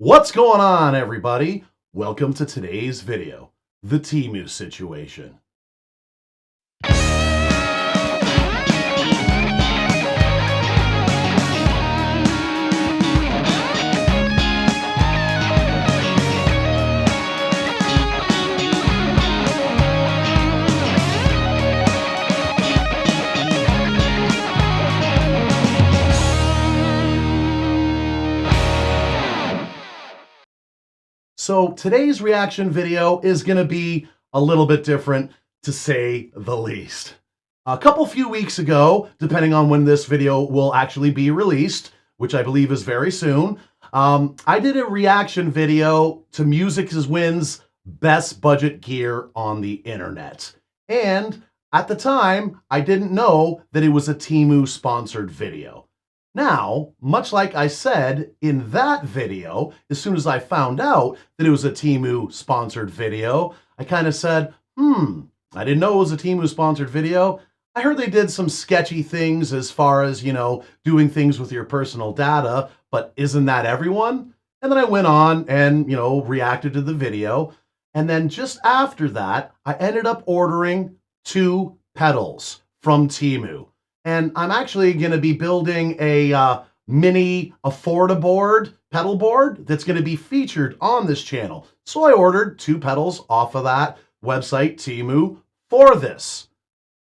What's going on, everybody? Welcome to today's video, the Temu situation. So today's reaction video is going to be a little bit different, to say the least. A few weeks ago, depending on when this video will actually be released, which I believe is very soon, I did a reaction video to Music is Win's best budget gear on the internet. And at the time, I didn't know that it was a Temu sponsored video. Now, much like I said in that video, as soon as I found out that it was a Temu sponsored video, I kind of said, I didn't know it was a Temu sponsored video. I heard they did some sketchy things as far as, doing things with your personal data, but isn't that everyone? And then I went on and, reacted to the video. And then just after that, I ended up ordering 2 pedals from Temu. And I'm actually going to be building a mini Affordaboard pedal board that's going to be featured on this channel. So I ordered 2 pedals off of that website, Temu, for this.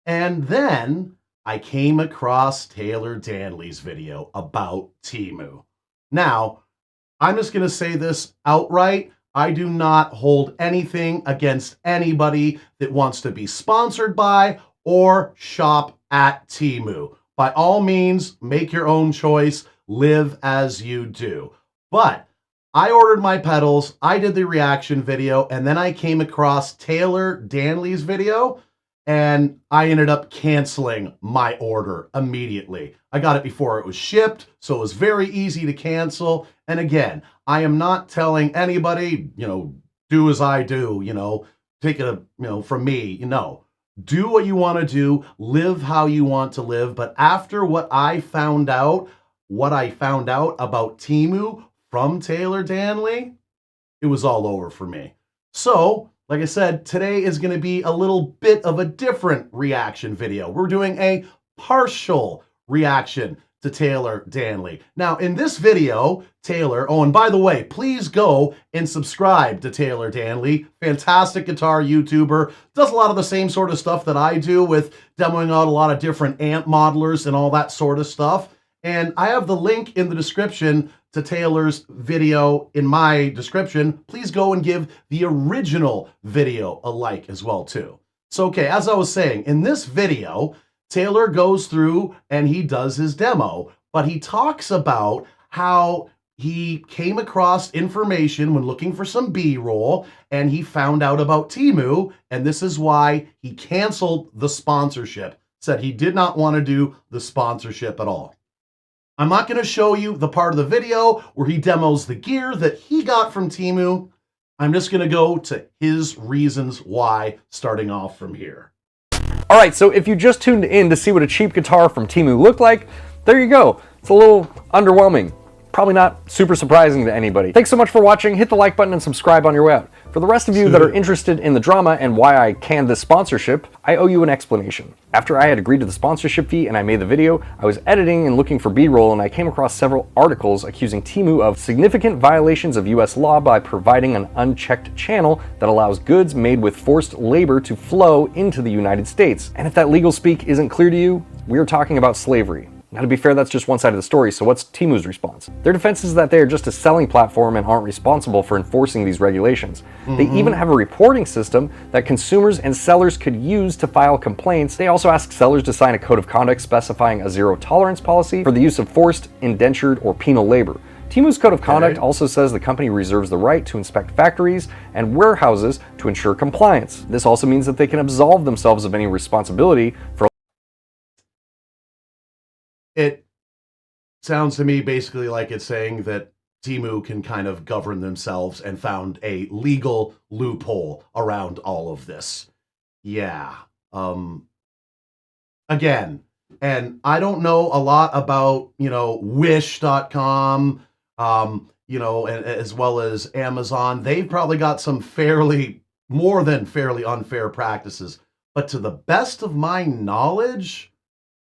And then I came across Taylor Danley's video about Temu. Now, I'm just going to say this outright. I do not hold anything against anybody that wants to be sponsored by or shop at Temu. By all means, make your own choice, live as you do. But I ordered my pedals, I did the reaction video, and then I came across Taylor Danley's video, and I ended up canceling my order immediately. I got it before it was shipped, so it was very easy to cancel. And again, I am not telling anybody, do as I do, take it, from me, do what you want to do, live how you want to live. But after what I found out about Temu from Taylor Danley, it was all over for me. So, like I said, today is going to be a little bit of a different reaction video. We're doing a partial reaction to Taylor Danley. Now, in this video, Taylor, oh, and by the way, please go and subscribe to Taylor Danley, fantastic guitar YouTuber, does a lot of the same sort of stuff that I do with demoing out a lot of different amp modelers and all that sort of stuff. And I have the link in the description to Taylor's video in my description. Please go and give the original video a like as well, too. So, okay, as I was saying, in this video, Taylor goes through and he does his demo, but he talks about how he came across information when looking for some B-roll and he found out about Temu, and this is why he canceled the sponsorship, said he did not want to do the sponsorship at all. I'm not going to show you the part of the video where he demos the gear that he got from Temu. I'm just going to go to his reasons why, starting off from here. All right, so if you just tuned in to see what a cheap guitar from Temu looked like, there you go. It's a little underwhelming. Probably not super surprising to anybody. Thanks so much for watching. Hit the like button and subscribe on your way out. For the rest of you that are interested in the drama and why I canned this sponsorship, I owe you an explanation. After I had agreed to the sponsorship fee and I made the video, I was editing and looking for B-roll, and I came across several articles accusing Temu of significant violations of US law by providing an unchecked channel that allows goods made with forced labor to flow into the United States. And if that legal speak isn't clear to you, we're talking about slavery. Now, to be fair, that's just one side of the story, so what's Temu's response? Their defense is that they are just a selling platform and aren't responsible for enforcing these regulations. They even have a reporting system that consumers and sellers could use to file complaints. They also ask sellers to sign a code of conduct specifying a zero-tolerance policy for the use of forced, indentured, or penal labor. Temu's code of conduct also says the company reserves the right to inspect factories and warehouses to ensure compliance. This also means that they can absolve themselves of any responsibility for. It sounds to me basically like it's saying that Temu can kind of govern themselves and found a legal loophole around all of this. Yeah. Again, and I don't know a lot about, Wish.com, you know, and as well as Amazon, they've probably got some more than fairly unfair practices. But to the best of my knowledge,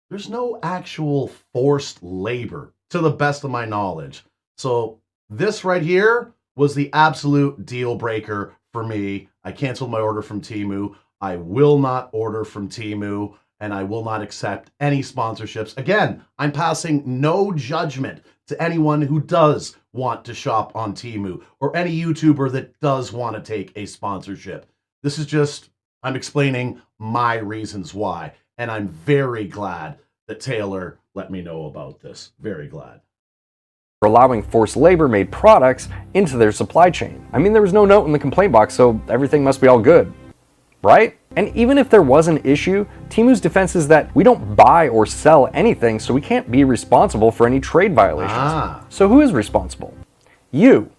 there's no actual forced labor, to the best of my knowledge. So this right here was the absolute deal breaker for me. I canceled my order from Temu. I will not order from Temu, and I will not accept any sponsorships. Again, I'm passing no judgment to anyone who does want to shop on Temu or any YouTuber that does want to take a sponsorship. This is just, I'm explaining my reasons why, and I'm very glad that Taylor let me know about this. Very glad. For allowing forced labor-made products into their supply chain. I mean, there was no note in the complaint box, so everything must be all good, right? And even if there was an issue, Temu's defense is that we don't buy or sell anything, so we can't be responsible for any trade violations. So who is responsible? You,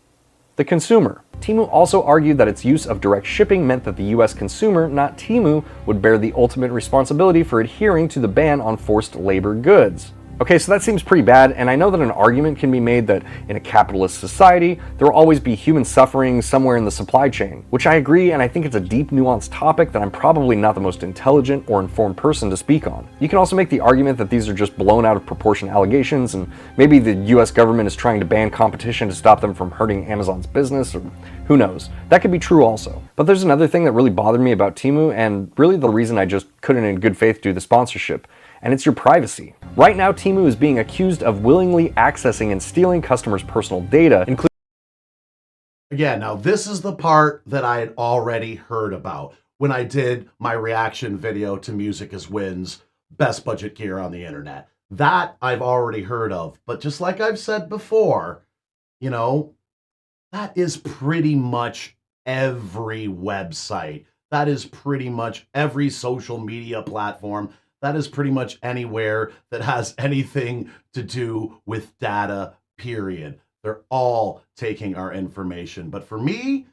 the consumer. Temu also argued that its use of direct shipping meant that the US consumer, not Temu, would bear the ultimate responsibility for adhering to the ban on forced labor goods. Okay, so that seems pretty bad, and I know that an argument can be made that in a capitalist society, there will always be human suffering somewhere in the supply chain, which I agree, and I think it's a deep, nuanced topic that I'm probably not the most intelligent or informed person to speak on. You can also make the argument that these are just blown out of proportion allegations, and maybe the US government is trying to ban competition to stop them from hurting Amazon's business, or who knows. That could be true also. But there's another thing that really bothered me about Temu, and really the reason I just couldn't in good faith do the sponsorship, and it's your privacy. Right now, Temu is being accused of willingly accessing and stealing customers' personal data, including... Again, now this is the part that I had already heard about when I did my reaction video to Music is Win's best budget gear on the internet. That I've already heard of, but just like I've said before, you know, that is pretty much every website. That is pretty much every social media platform. That is pretty much anywhere that has anything to do with data, period. They're all taking our information. But for me,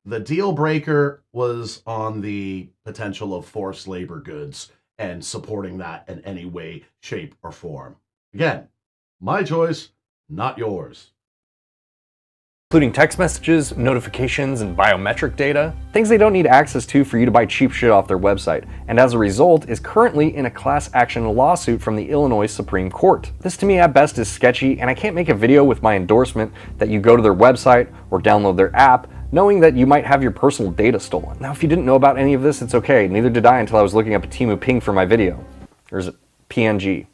the deal breaker was on the potential of forced labor goods and supporting that in any way, shape, or form. Again, my choice, not yours. Including text messages, notifications, and biometric data, things they don't need access to for you to buy cheap shit off their website, and as a result is currently in a class action lawsuit from the Illinois Supreme Court. This to me at best is sketchy, and I can't make a video with my endorsement that you go to their website or download their app knowing that you might have your personal data stolen. Now if you didn't know about any of this, it's okay, neither did I until I was looking up a Temu ping for my video. Or is it PNG?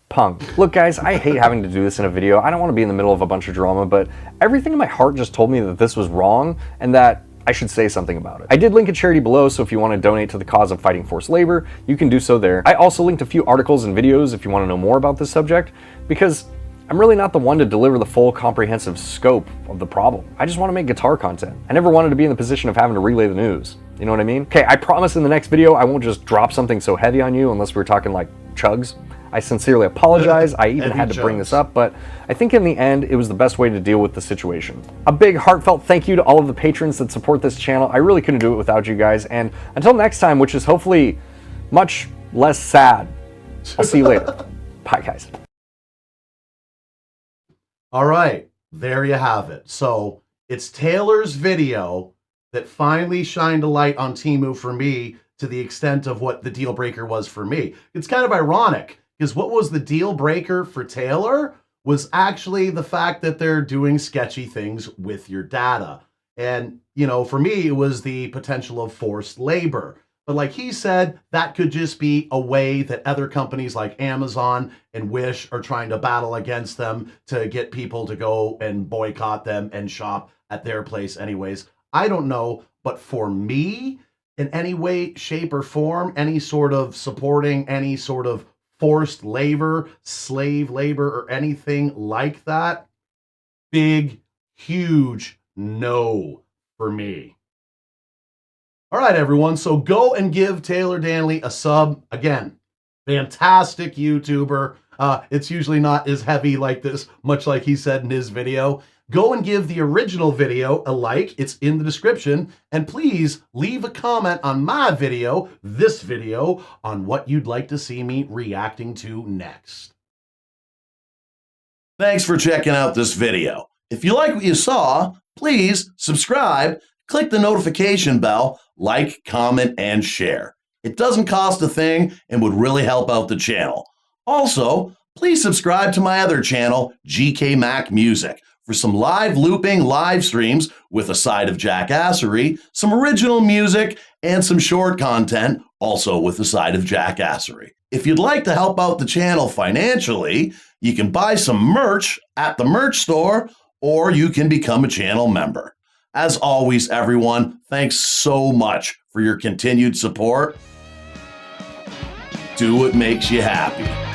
Pung. Look guys, I hate having to do this in a video. I don't want to be in the middle of a bunch of drama, but everything in my heart just told me that this was wrong and that I should say something about it. I did link a charity below, so if you want to donate to the cause of fighting forced labor, you can do so there. I also linked a few articles and videos if you want to know more about this subject, because I'm really not the one to deliver the full comprehensive scope of the problem. I just want to make guitar content. I never wanted to be in the position of having to relay the news. You know what I mean? Okay, I promise in the next video I won't just drop something so heavy on you unless we're talking like chugs. I sincerely apologize. I even had to bring this up, but I think in the end, it was the best way to deal with the situation. A big heartfelt thank you to all of the patrons that support this channel. I really couldn't do it without you guys. And until next time, which is hopefully much less sad, I'll see you later. Bye, guys. All right, there you have it. So it's Taylor's video that finally shined a light on Temu for me to the extent of what the deal breaker was for me. It's kind of ironic, because what was the deal breaker for Taylor was actually the fact that they're doing sketchy things with your data. And, you know, for me, it was the potential of forced labor. But like he said, that could just be a way that other companies like Amazon and Wish are trying to battle against them to get people to go and boycott them and shop at their place anyways. I don't know, but for me, in any way, shape, or form, any sort of supporting any sort of forced labor, slave labor, or anything like that, big, huge no for me. All right, everyone, so go and give Taylor Danley a sub. Again, fantastic YouTuber. It's usually not as heavy like this, much like he said in his video. Go and give the original video a like. It's in the description. And please leave a comment on my video, this video, on what you'd like to see me reacting to next. Thanks for checking out this video. If you like what you saw, please subscribe, click the notification bell, like, comment, and share. It doesn't cost a thing and would really help out the channel. Also, please subscribe to my other channel, GK Mac Music, for some live looping live streams with a side of jackassery, some original music, and some short content, also with a side of jackassery. If you'd like to help out the channel financially, you can buy some merch at the merch store, or you can become a channel member. As always, everyone, thanks so much for your continued support. Do what makes you happy.